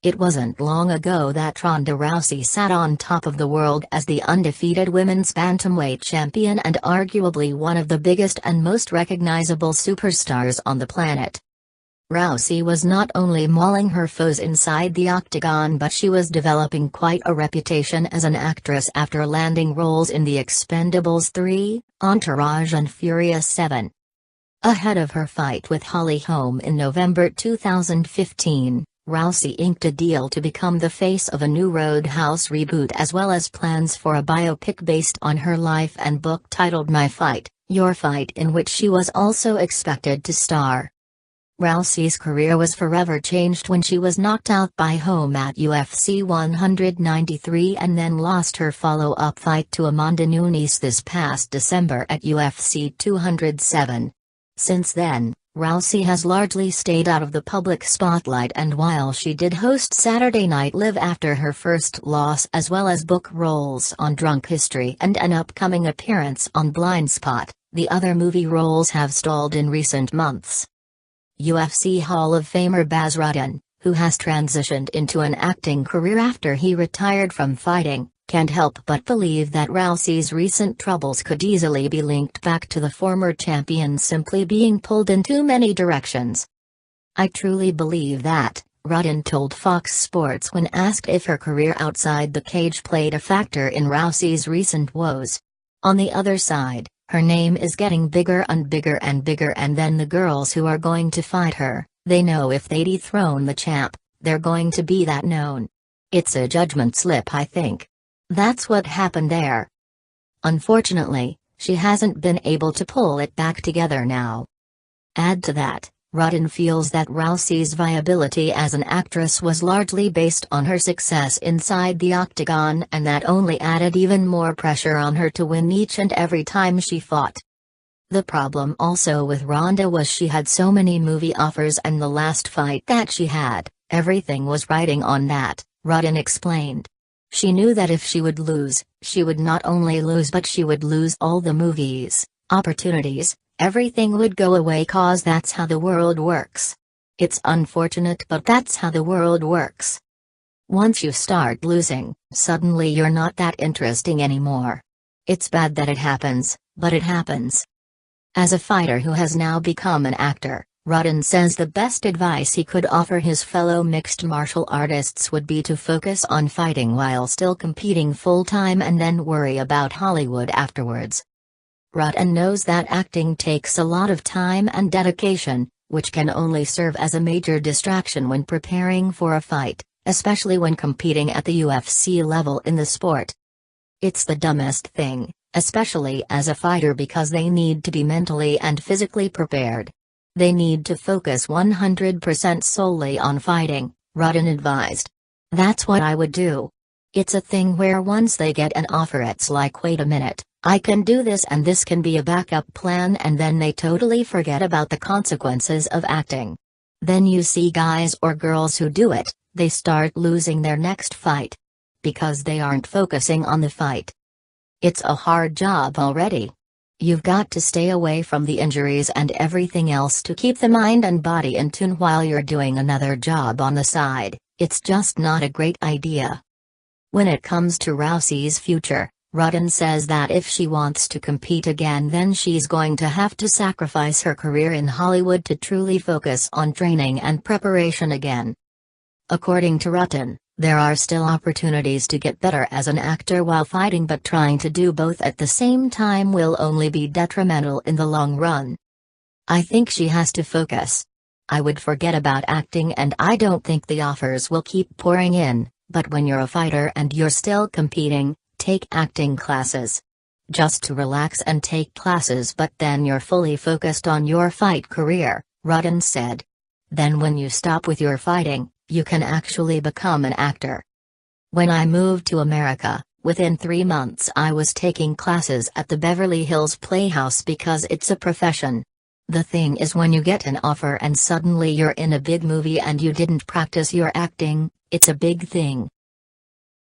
It wasn't long ago that Ronda Rousey sat on top of the world as the undefeated women's bantamweight champion and arguably one of the biggest and most recognizable superstars on the planet. Rousey was not only mauling her foes inside the octagon, but she was developing quite a reputation as an actress after landing roles in The Expendables 3, Entourage and Furious 7. Ahead of her fight with Holm in November 2015, Rousey inked a deal to become the face of a new Roadhouse reboot, as well as plans for a biopic based on her life and book titled My Fight, Your Fight, in which she was also expected to star. Rousey's career was forever changed when she was knocked out by Holm at UFC 193 and then lost her follow-up fight to Amanda Nunes this past December at UFC 207. Since then, Rousey has largely stayed out of the public spotlight, and while she did host Saturday Night Live after her first loss, as well as book roles on Drunk History and an upcoming appearance on Blindspot, the other movie roles have stalled in recent months. UFC Hall of Famer Bas Rutten, who has transitioned into an acting career after he retired from fighting, can't help but believe that Rousey's recent troubles could easily be linked back to the former champion simply being pulled in too many directions. "I truly believe that," Rutten told Fox Sports when asked if her career outside the cage played a factor in Rousey's recent woes. "On the other side, her name is getting bigger and bigger and bigger, and then the girls who are going to fight her, they know if they dethrone the champ, they're going to be that known. It's a judgment slip, I think. That's what happened there. Unfortunately, she hasn't been able to pull it back together now." Add to that, Rutten feels that Rousey's viability as an actress was largely based on her success inside the octagon, and that only added even more pressure on her to win each and every time she fought. The problem also with Ronda was she had so many movie offers, and the last fight that she had, everything was riding on that, Rutten explained. She knew that if she would lose, she would not only lose but she would lose all the movies, opportunities, everything would go away, cause that's how the world works. It's unfortunate, but that's how the world works. Once you start losing, suddenly you're not that interesting anymore. It's bad that it happens, but it happens. As a fighter who has now become an actor, Rutten says the best advice he could offer his fellow mixed martial artists would be to focus on fighting while still competing full-time and then worry about Hollywood afterwards. Rutten knows that acting takes a lot of time and dedication, which can only serve as a major distraction when preparing for a fight, especially when competing at the UFC level in the sport. It's the dumbest thing, especially as a fighter, because they need to be mentally and physically prepared. They need to focus 100% solely on fighting, Rutten advised. "That's what I would do. It's a thing where once they get an offer, it's like, wait a minute, I can do this and this can be a backup plan, and then they totally forget about the consequences of acting. Then you see guys or girls who do it, they start losing their next fight. Because they aren't focusing on the fight. It's a hard job already. You've got to stay away from the injuries and everything else to keep the mind and body in tune while you're doing another job on the side. It's just not a great idea." When it comes to Rousey's future, Rutten says that if she wants to compete again, then she's going to have to sacrifice her career in Hollywood to truly focus on training and preparation again. According to Rutten, there are still opportunities to get better as an actor while fighting, but trying to do both at the same time will only be detrimental in the long run. "I think she has to focus. I would forget about acting, and I don't think the offers will keep pouring in, but when you're a fighter and you're still competing, take acting classes. Just to relax and take classes, but then you're fully focused on your fight career," Rutten said. "Then when you stop with your fighting, you can actually become an actor. When I moved to America, within 3 months I was taking classes at the Beverly Hills Playhouse because it's a profession. The thing is, when you get an offer and suddenly you're in a big movie and you didn't practice your acting, it's a big thing.